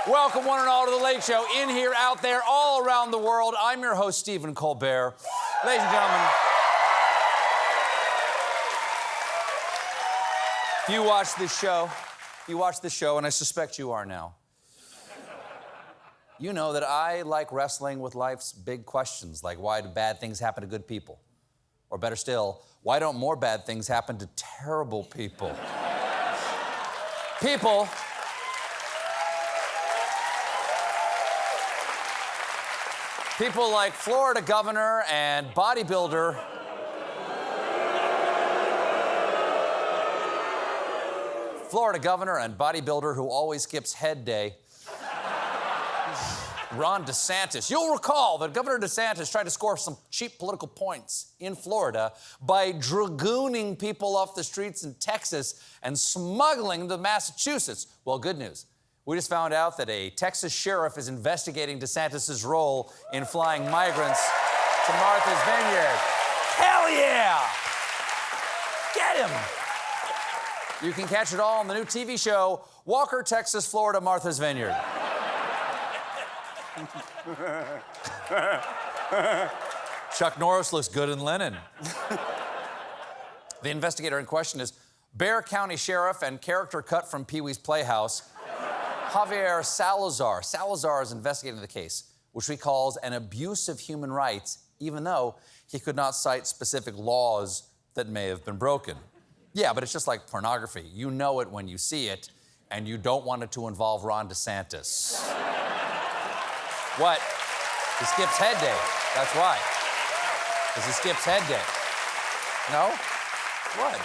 Welcome, one and all, to The Late Show. In here, out there, all around the world. I'm your host, Stephen Colbert. Ladies and gentlemen, if you watch this show, and I suspect you are now, you know that I like wrestling with life's big questions, like why do bad things happen to good people? Or better still, why don't more bad things happen to terrible people? People like Florida governor and bodybuilder who always skips head day, Ron DeSantis. You'll recall that Governor DeSantis tried to score some cheap political points in Florida by dragooning people off the streets in Texas and smuggling them to Massachusetts. Well, good news. We just found out that a Texas sheriff is investigating DeSantis' role in flying migrants to Martha's Vineyard. Hell yeah! Get him! You can catch it all on the new TV show, Walker, Texas, Florida, Martha's Vineyard. Chuck Norris looks good in linen. The investigator in question is Bexar County Sheriff and character cut from Pee-wee's Playhouse, Javier Salazar. Salazar is investigating the case, which he calls an abuse of human rights, even though he could not cite specific laws that may have been broken. Yeah, but it's just like pornography. You know it when you see it, and you don't want it to involve Ron DeSantis. What? He skips head day. That's why. Because he skips head day. No? What?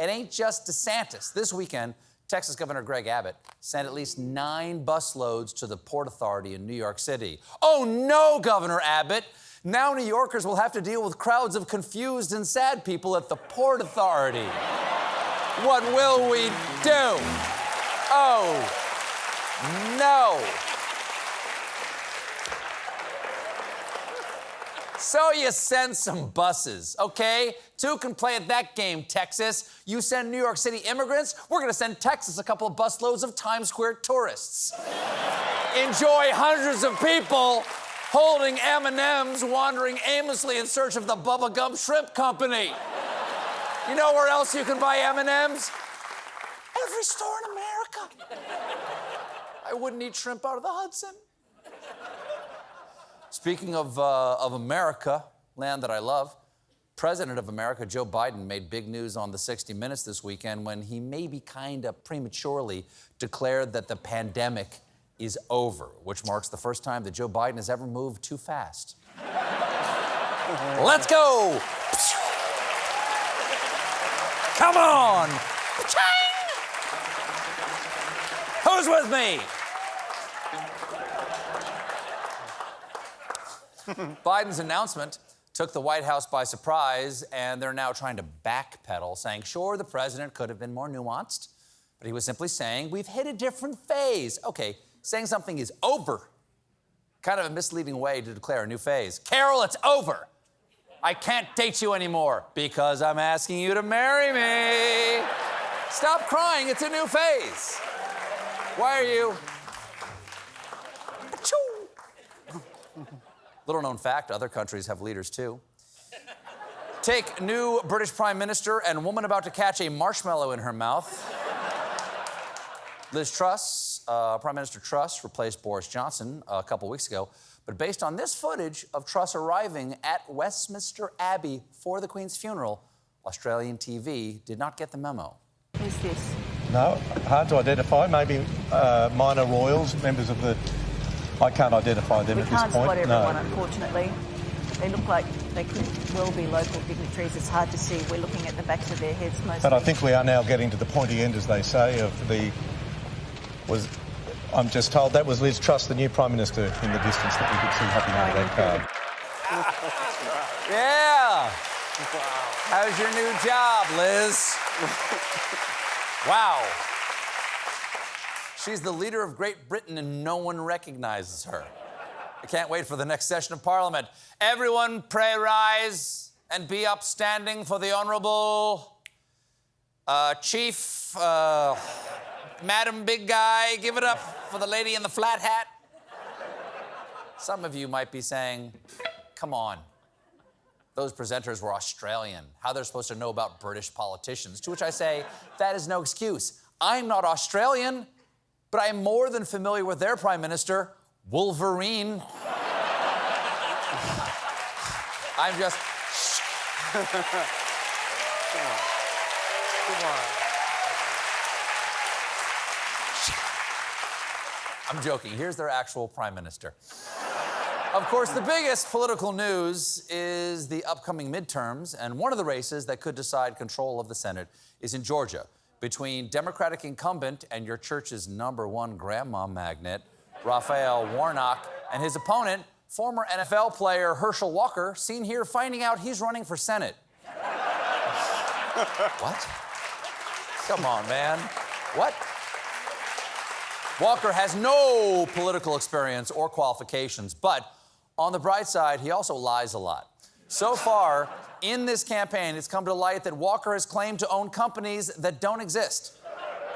It ain't just DeSantis. This weekend, Texas Governor Greg Abbott sent at least 9 busloads to the Port Authority in New York City. Oh no, Governor Abbott! Now New Yorkers will have to deal with crowds of confused and sad people at the Port Authority. What will we do? Oh, no. So you send some buses, okay? 2 can play at that game, Texas. You send New York City immigrants, we're gonna send Texas a couple of busloads of Times Square tourists. Enjoy hundreds of people holding M&Ms, wandering aimlessly in search of the Bubblegum Shrimp Company. You know where else you can buy M&Ms? Every store in America. I wouldn't eat shrimp out of the Hudson. Speaking of America, land that I love, President of America, Joe Biden, made big news on the 60 Minutes this weekend when he maybe kind of prematurely declared that the pandemic is over, which marks the first time that Joe Biden has ever moved too fast. Let's go! Come on! Who's with me? Biden's announcement took the White House by surprise, and they're now trying to backpedal, saying, sure, the president could have been more nuanced, but he was simply saying, we've hit a different phase. Okay, saying something is over, kind of a misleading way to declare a new phase. Carol, it's over. I can't date you anymore because I'm asking you to marry me. Stop crying, it's a new phase. Why are you? Little known fact, other countries have leaders too. Take new British Prime Minister and woman about to catch a marshmallow in her mouth. Liz Truss, Prime Minister Truss replaced Boris Johnson a couple weeks ago. But based on this footage of Truss arriving at Westminster Abbey for the Queen's funeral, Australian TV did not get the memo. Who's this? No, hard to identify. Maybe minor royals, members of the... I can't identify them at this point. We can't spot everyone, no. Unfortunately. They look like they could well be local dignitaries. It's hard to see. We're looking at the backs of their heads mostly. But I think we are now getting to the pointy end, as they say, of the... I'm just told that was Liz Truss, the new Prime Minister, in the distance that we could see hopping out of that car. Yeah! How's your new job, Liz? Wow. She's the leader of Great Britain and no one recognizes her. I can't wait for the next session of Parliament. Everyone pray rise and be upstanding for the Honourable Chief Madam Big Guy, give it up for the lady in the flat hat. Some of you might be saying, come on. Those presenters were Australian. How they're supposed to know about British politicians? To which I say, that is no excuse. I'm not Australian, but I am more than familiar with their Prime Minister, Wolverine. I'm just... Come on. Come on. I'm joking. Here's their actual Prime Minister. Of course, the biggest political news is the upcoming midterms, and one of the races that could decide control of the Senate is in Georgia, between Democratic incumbent and your church's #1 grandma magnet, Raphael Warnock, and his opponent, former NFL player Herschel Walker, seen here finding out he's running for Senate. What? Come on, man. What? Walker has no political experience or qualifications, but on the bright side, he also lies a lot. So far, in this campaign, it's come to light that Walker has claimed to own companies that don't exist,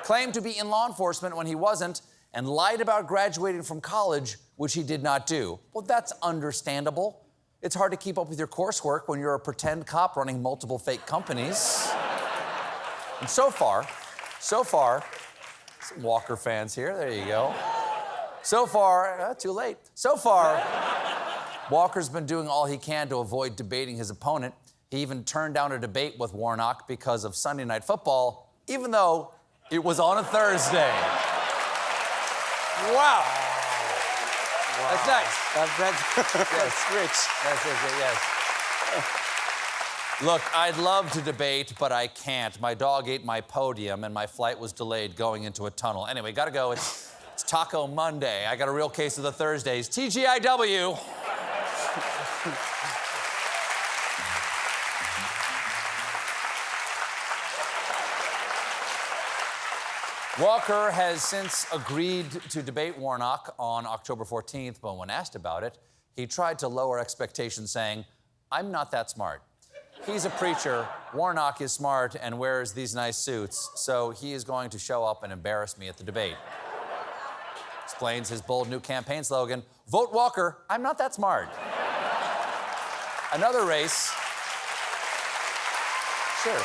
claimed to be in law enforcement when he wasn't, and lied about graduating from college, which he did not do. Well, that's understandable. It's hard to keep up with your coursework when you're a pretend cop running multiple fake companies. And so far, some Walker fans here, there you go. So far, too late. So far, Walker's been doing all he can to avoid debating his opponent. He even turned down a debate with Warnock because of Sunday Night Football, even though it was on a Thursday. Wow. That's nice. That's rich. That's it, yes. Look, I'd love to debate, but I can't. My dog ate my podium, and my flight was delayed going into a tunnel. Anyway, gotta go. It's Taco Monday. I got a real case of the Thursdays. TGIW. Walker has since agreed to debate Warnock on October 14th, but when asked about it, he tried to lower expectations, saying, "I'm not that smart. He's a preacher, Warnock is smart and wears these nice suits, so he is going to show up and embarrass me at the debate." Explains his bold new campaign slogan, "Vote Walker, I'm not that smart." Another race. Sure.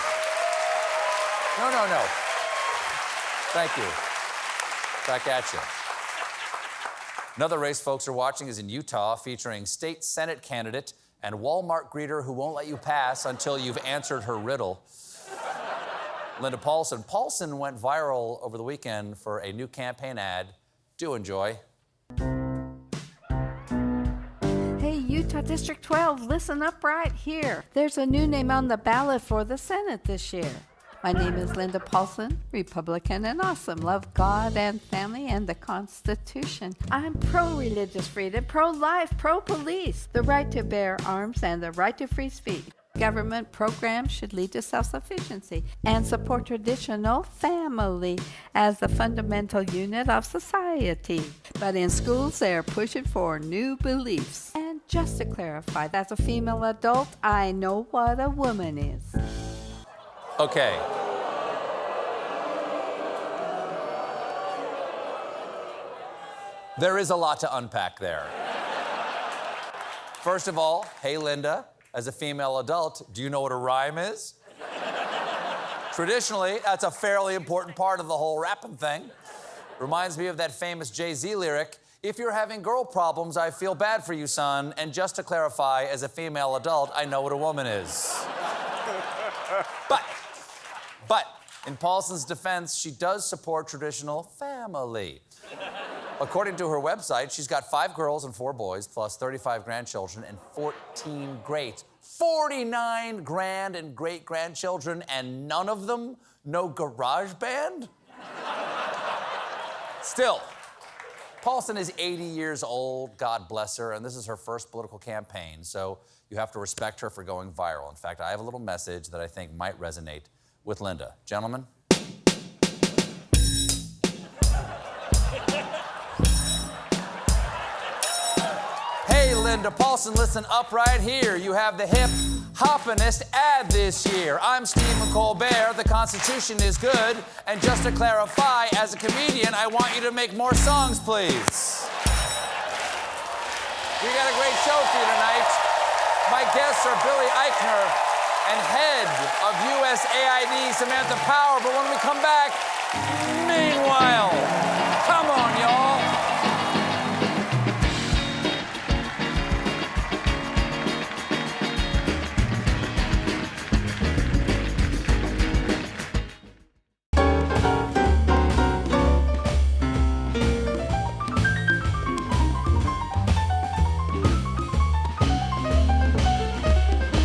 No. Thank you. Back at you. Another race folks are watching is in Utah, featuring state Senate candidate and Walmart greeter who won't let you pass until you've answered her riddle, Linda Paulson. Paulson went viral over the weekend for a new campaign ad. Do enjoy. Hey, Utah District 12, listen up right here. There's a new name on the ballot for the Senate this year. My name is Linda Paulson, Republican and awesome. Love God and family and the Constitution. I'm pro-religious freedom, pro-life, pro-police, the right to bear arms and the right to free speech. Government programs should lead to self-sufficiency and support traditional family as the fundamental unit of society. But in schools, they're pushing for new beliefs. And just to clarify, as a female adult, I know what a woman is. Okay. There is a lot to unpack there. First of all, hey, Linda, as a female adult, do you know what a rhyme is? Traditionally, that's a fairly important part of the whole rapping thing. Reminds me of that famous JayZ lyric, "If you're having girl problems, I feel bad for you, son. And just to clarify, as a female adult, I know what a woman is." But in Paulson's defense, she does support traditional family. According to her website, she's got 5 girls and 4 boys, plus 35 grandchildren and 14 greats. 49 grand and great-grandchildren, and none of them know garage band? Still, Paulson is 80 years old, God bless her, and this is her first political campaign, so you have to respect her for going viral. In fact, I have a little message that I think might resonate with Linda. Gentlemen. Hey, Linda Paulson, listen up right here. You have the hip hoppinest ad this year. I'm Stephen Colbert. The Constitution is good. And just to clarify, as a comedian, I want you to make more songs, please. We got a great show for you tonight. My guests are Billy Eichner and head of USAID, Samantha Power. But when we come back, meanwhile...